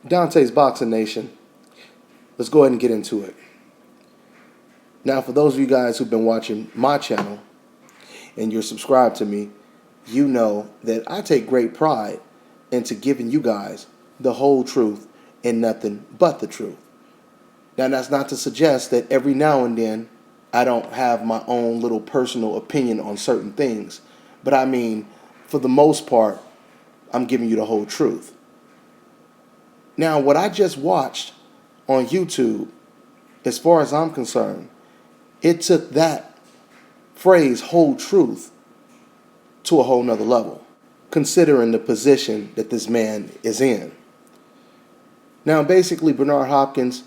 Dante's Boxing Nation, let's go ahead and get into it. Now, for those of you guys who've been watching my channel and you're subscribed to me, you know that I take great pride into giving you guys the whole truth and nothing but the truth. Now, that's not to suggest that every now and then I don't have my own little personal opinion on certain things, but I mean, for the most part, I'm giving you the whole truth. Now, what I just watched on YouTube, as far as I'm concerned, it took that phrase, whole truth, to a whole nother level, considering the position that this man is in. Now, basically, Bernard Hopkins,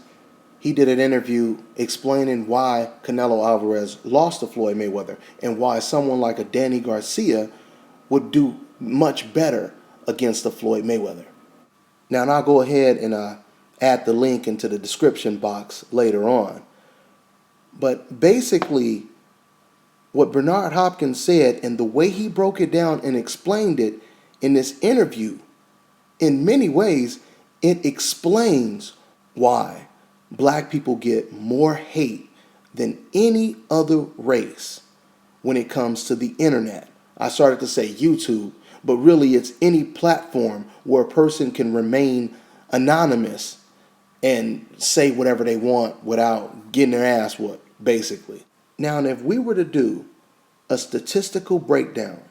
he did an interview explaining why Canelo Alvarez lost to Floyd Mayweather and why someone like a Danny Garcia would do much better against the Floyd Mayweather. Now, and I'll go ahead and add the link into the description box later on. But basically, what Bernard Hopkins said and the way he broke it down and explained it in this interview, in many ways, it explains why black people get more hate than any other race when it comes to the internet. I started to say YouTube, but really it's any platform where a person can remain anonymous and say whatever they want without getting their ass whooped, basically. Now, and if we were to do a statistical breakdown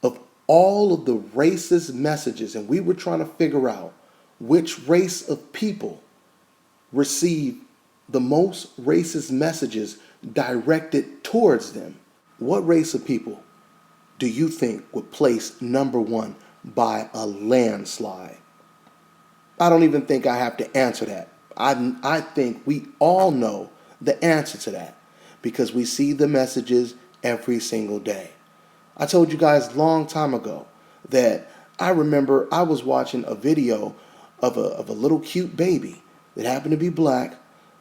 of all of the racist messages and we were trying to figure out which race of people receive the most racist messages directed towards them, what race of people do you think would place number one by a landslide? I don't even think I have to answer that. I think we all know the answer to that because we see the messages every single day. I told you guys a long time ago that I remember I was watching a video of a little cute baby that happened to be black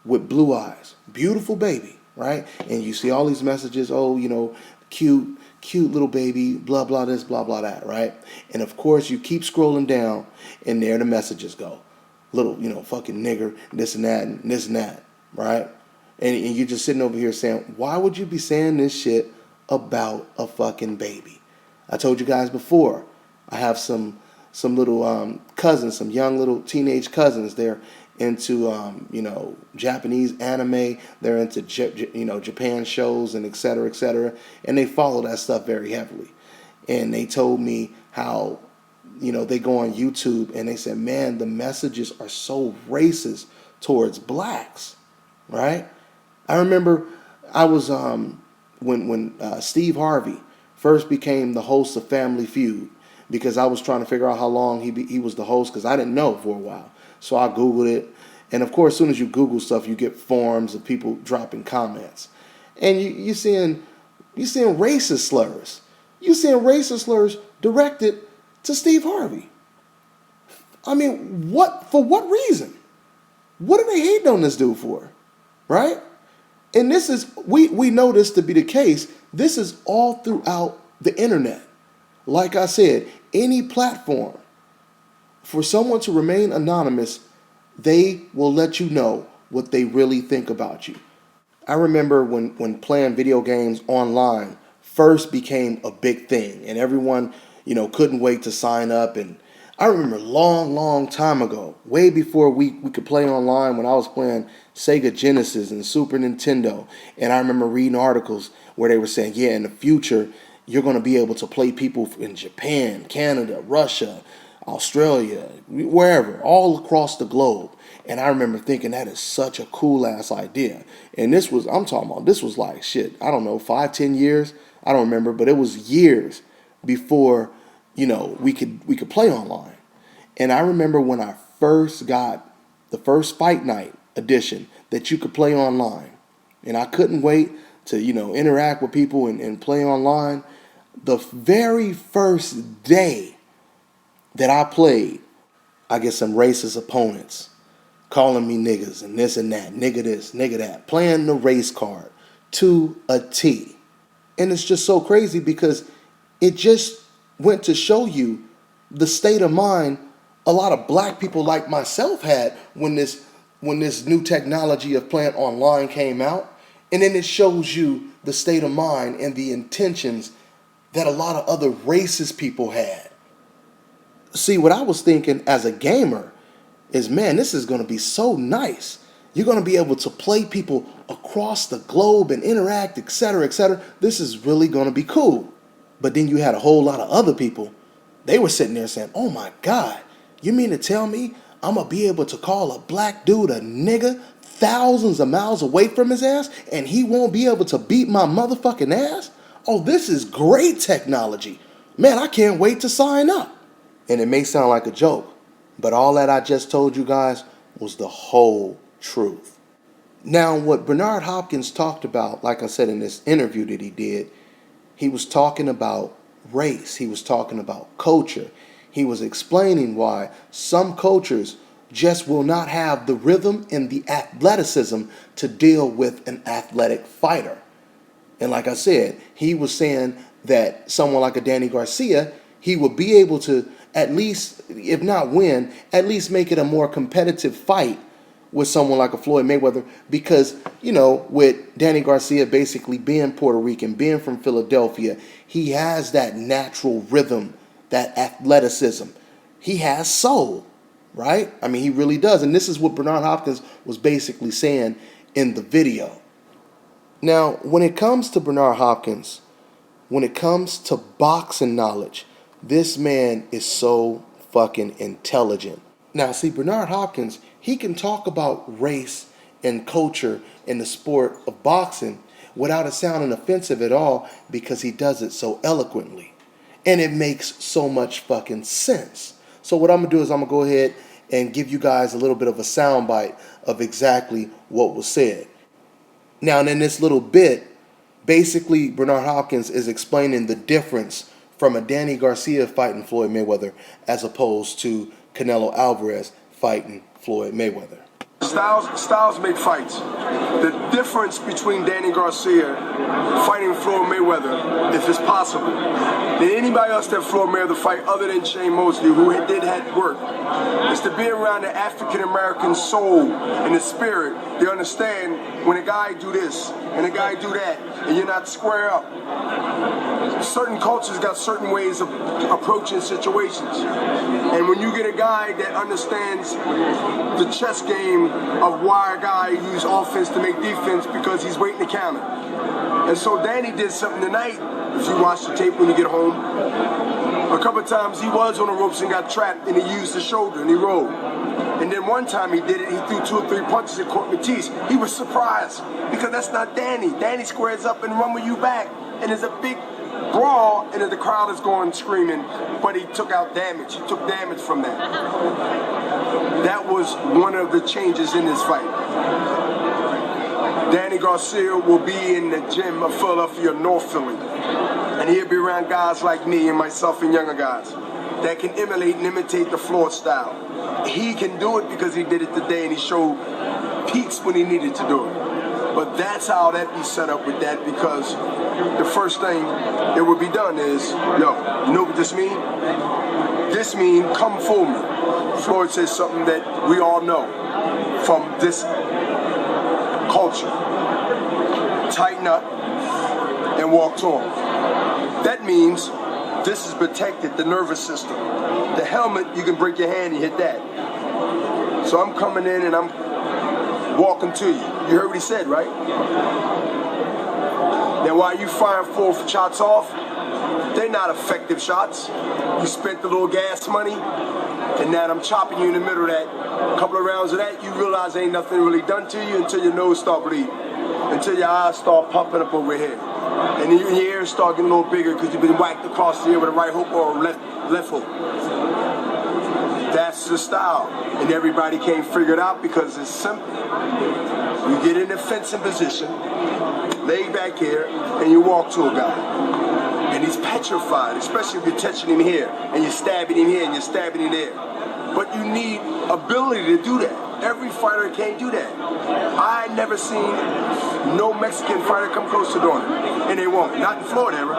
with blue eyes. Beautiful baby, right? And you see all these messages, oh, you know, cute little baby, blah, blah, this, blah, blah, that, right? And of course, you keep scrolling down, and there the messages go. Little, you know, fucking nigger, this and that, and this and that, right? And you're just sitting over here saying, why would you be saying this shit about a fucking baby? I told you guys before, I have some little cousins, some young little teenage cousins. They're into Japanese anime. They're into Japan shows and et cetera, and they follow that stuff very heavily. And they told me how they go on YouTube and they said, man, the messages are so racist towards blacks, right? I remember I was when Steve Harvey first became the host of Family Feud, because I was trying to figure out how long he was the host, because I didn't know for a while. So I Googled it. And of course, as soon as you Google stuff, you get forums of people dropping comments. And you're seeing racist slurs. You're seeing racist slurs directed to Steve Harvey. I mean, for what reason? What are they hating on this dude for? Right? And this is, we know this to be the case. This is all throughout the internet. Like I said, any platform, for someone to remain anonymous, they will let you know what they really think about you. I remember when playing video games online first became a big thing, and everyone, couldn't wait to sign up. And I remember long time ago, way before we could play online, when I was playing Sega Genesis and Super Nintendo, and I remember reading articles where they were saying, yeah, in the future, you're going to be able to play people in Japan, Canada, Russia, Australia, wherever, all across the globe. And I remember thinking that is such a cool ass idea. And this was like shit, I don't know, 5-10 years, I don't remember, but it was years before, we could play online. And I remember when I first got the first Fight Night edition that you could play online, and I couldn't wait to, interact with people and play online. The very first day that I played, I get some racist opponents calling me niggas and this and that, nigga this, nigga that, playing the race card to a T. And it's just so crazy because it just went to show you the state of mind a lot of black people like myself had when this new technology of playing online came out. And then it shows you the state of mind and the intentions that a lot of other racist people had. See, what I was thinking as a gamer is, man, this is going to be so nice. You're going to be able to play people across the globe and interact, etc., etc. This is really going to be cool. But then you had a whole lot of other people. They were sitting there saying, oh my God, you mean to tell me I'm going to be able to call a black dude a nigga thousands of miles away from his ass and he won't be able to beat my motherfucking ass? Oh, this is great technology. Man, I can't wait to sign up. And it may sound like a joke, but all that I just told you guys was the whole truth. Now, what Bernard Hopkins talked about, like I said in this interview that he did, he was talking about race. He was talking about culture. He was explaining why some cultures just will not have the rhythm and the athleticism to deal with an athletic fighter. And like I said, he was saying that someone like a Danny Garcia, he would be able to at least, if not win, at least make it a more competitive fight with someone like a Floyd Mayweather, because, you know, with Danny Garcia basically being Puerto Rican, being from Philadelphia, he has that natural rhythm, that athleticism. He has soul, right? I mean, he really does. And this is what Bernard Hopkins was basically saying in the video. Now, when it comes to Bernard Hopkins, when it comes to boxing knowledge, this man is so fucking intelligent. Now, see, Bernard Hopkins, he can talk about race and culture in the sport of boxing without it sounding offensive at all, because he does it so eloquently. And it makes so much fucking sense. So what I'm going to do is I'm going to go ahead and give you guys a little bit of a soundbite of exactly what was said. Now, and in this little bit, basically Bernard Hopkins is explaining the difference from a Danny Garcia fighting Floyd Mayweather as opposed to Canelo Alvarez fighting Floyd Mayweather. Styles make fights. The difference between Danny Garcia fighting Floyd Mayweather, if it's possible, than anybody else that Floyd Mayweather fight other than Shane Mosley, who had work, is to be around the African American soul and the spirit. They understand when a guy do this and a guy do that, and you're not square up. Certain cultures got certain ways of approaching situations, and when you get a guy that understands the chess game of why a guy use offense to make defense, because he's waiting to counter. And so Danny did something tonight, if you watch the tape when you get home. A couple of times he was on the ropes and got trapped, and he used the shoulder and he rolled. And then one time he did it, he threw 2 or 3 punches at Court Matisse. He was surprised, because that's not Danny. Danny squares up and run with you back. And there's a big brawl, and the crowd is going screaming, but he took out damage. He took damage from that. That was one of the changes in this fight. Danny Garcia will be in the gym of Philadelphia, North Philly. And he'll be around guys like me and myself and younger guys that can emulate and imitate the Floyd style. He can do it because he did it today, and he showed peaks when he needed to do it. But that's how that be set up with that, because the first thing that would be done is, yo, you know what this mean? This mean, come for me. Floyd says something that we all know from this culture. Tighten up and walk tall. That means this is protected, the nervous system. The helmet, you can break your hand and hit that. So I'm coming in and I'm walking to you. You heard what he said, right? Now while you firing 4 shots off, they're not effective shots. You spent the little gas money, and now I'm chopping you in the middle of that. A couple of rounds of that, you realize ain't nothing really done to you until your nose start bleeding, until your eyes start pumping up over here. And then your ears start getting a little bigger because you've been whacked across the ear with a right hook or a left hook. That's the style. And everybody can't figure it out because it's simple. You get in a fencing position, lay back here, and you walk to a guy. And he's petrified, especially if you're touching him here, and you're stabbing him here, and you're stabbing him there. But you need ability to do that. Every fighter can't do that. I never seen no Mexican fighter come close to doing it. and they won't. Not in the Floyd era.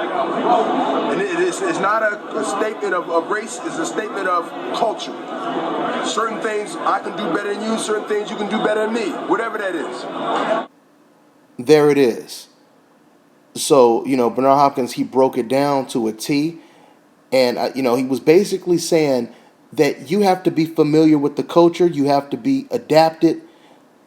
And it's not a statement of race, it's a statement of culture. Certain things I can do better than you, certain things you can do better than me, whatever that is. There it is. So, Bernard Hopkins, he broke it down to a T. And, he was basically saying that you have to be familiar with the culture. You have to be adapted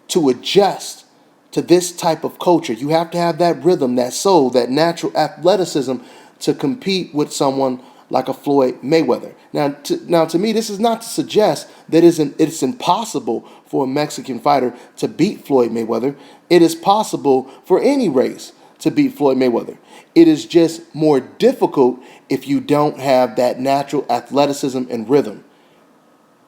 to adjust to this type of culture. You have to have that rhythm, that soul, that natural athleticism to compete with someone like a Floyd Mayweather. Now, to me, this is not to suggest that it's impossible for a Mexican fighter to beat Floyd Mayweather. It is possible for any race to beat Floyd Mayweather. It is just more difficult if you don't have that natural athleticism and rhythm.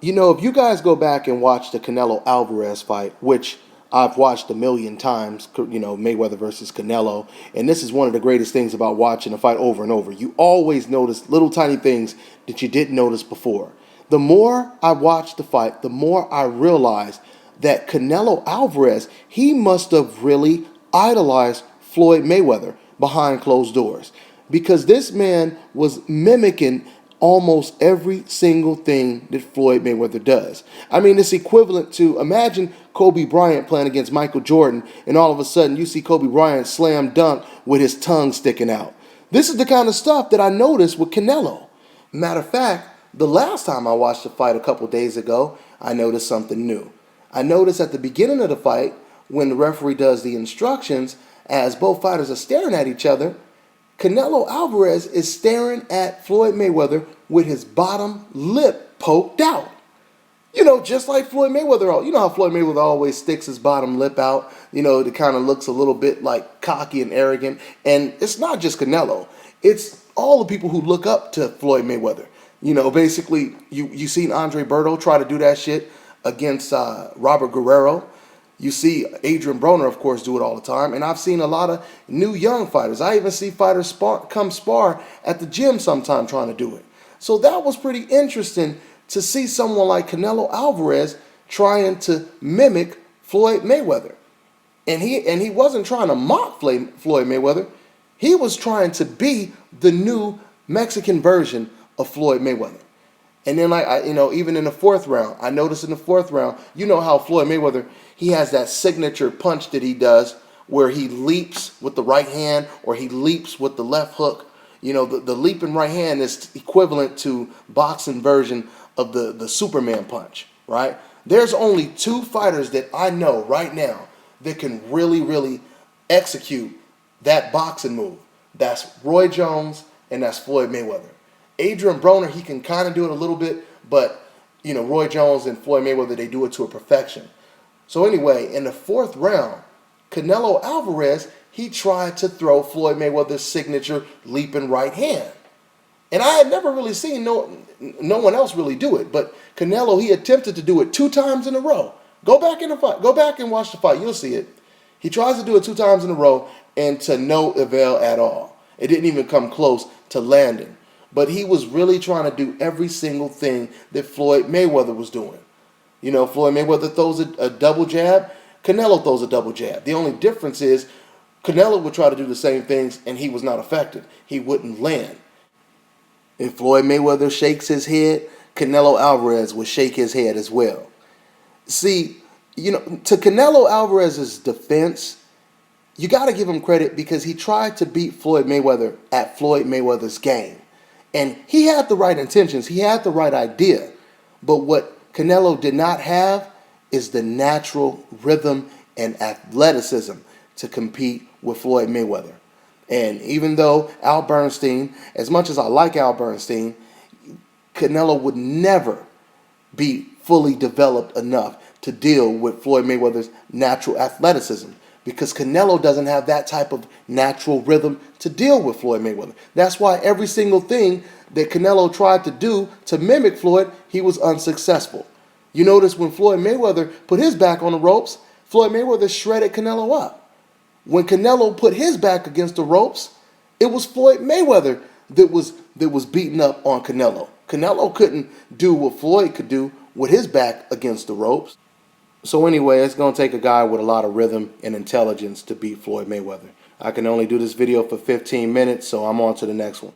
If you guys go back and watch the Canelo Alvarez fight, which I've watched a million times, Mayweather versus Canelo, and this is one of the greatest things about watching a fight over and over. You always notice little tiny things that you didn't notice before. The more I watched the fight, the more I realized that Canelo Alvarez, he must have really idolized Floyd Mayweather behind closed doors, because this man was mimicking almost every single thing that Floyd Mayweather does. I mean, it's equivalent to, imagine Kobe Bryant playing against Michael Jordan, and all of a sudden you see Kobe Bryant slam dunk with his tongue sticking out. This is the kind of stuff that I noticed with Canelo. Matter of fact, the last time I watched the fight a couple days ago, I noticed something new. I noticed at the beginning of the fight, when the referee does the instructions, as both fighters are staring at each other, Canelo Alvarez is staring at Floyd Mayweather with his bottom lip poked out. Just like Floyd Mayweather. How Floyd Mayweather always sticks his bottom lip out. It kind of looks a little bit like cocky and arrogant. And it's not just Canelo. It's all the people who look up to Floyd Mayweather. Basically, you seen Andre Berto try to do that shit against Robert Guerrero. You see Adrian Broner, of course, do it all the time. And I've seen a lot of new young fighters. I even see fighters come spar at the gym sometime trying to do it. So that was pretty interesting to see someone like Canelo Alvarez trying to mimic Floyd Mayweather. And he wasn't trying to mock Floyd Mayweather. He was trying to be the new Mexican version of Floyd Mayweather. And then, even in the fourth round, I noticed in the fourth round, how Floyd Mayweather, he has that signature punch that he does where he leaps with the right hand or he leaps with the left hook. The leaping right hand is equivalent to boxing version of the Superman punch, right? There's only two fighters that I know right now that can really, really execute that boxing move. That's Roy Jones and that's Floyd Mayweather. Adrian Broner, he can kind of do it a little bit, but, Roy Jones and Floyd Mayweather, they do it to a perfection. So anyway, in the fourth round, Canelo Alvarez, he tried to throw Floyd Mayweather's signature leaping right hand. And I had never really seen no one else really do it, but Canelo, he attempted to do it 2 times in a row. Go back in the fight. Go back and watch the fight. You'll see it. He tries to do it 2 times in a row and to no avail at all. It didn't even come close to landing. But he was really trying to do every single thing that Floyd Mayweather was doing. Floyd Mayweather throws a double jab. Canelo throws a double jab. The only difference is Canelo would try to do the same things and he was not effective. He wouldn't land. If Floyd Mayweather shakes his head, Canelo Alvarez would shake his head as well. See, to Canelo Alvarez's defense, you got to give him credit because he tried to beat Floyd Mayweather at Floyd Mayweather's game. And he had the right intentions. He had the right idea. But what Canelo did not have is the natural rhythm and athleticism to compete with Floyd Mayweather. And even though Al Bernstein, as much as I like Al Bernstein, Canelo would never be fully developed enough to deal with Floyd Mayweather's natural athleticism, because Canelo doesn't have that type of natural rhythm to deal with Floyd Mayweather. That's why every single thing that Canelo tried to do to mimic Floyd, he was unsuccessful. You notice when Floyd Mayweather put his back on the ropes, Floyd Mayweather shredded Canelo up. When Canelo put his back against the ropes, it was Floyd Mayweather that was beating up on Canelo. Canelo couldn't do what Floyd could do with his back against the ropes. So anyway, it's going to take a guy with a lot of rhythm and intelligence to beat Floyd Mayweather. I can only do this video for 15 minutes, so I'm on to the next one.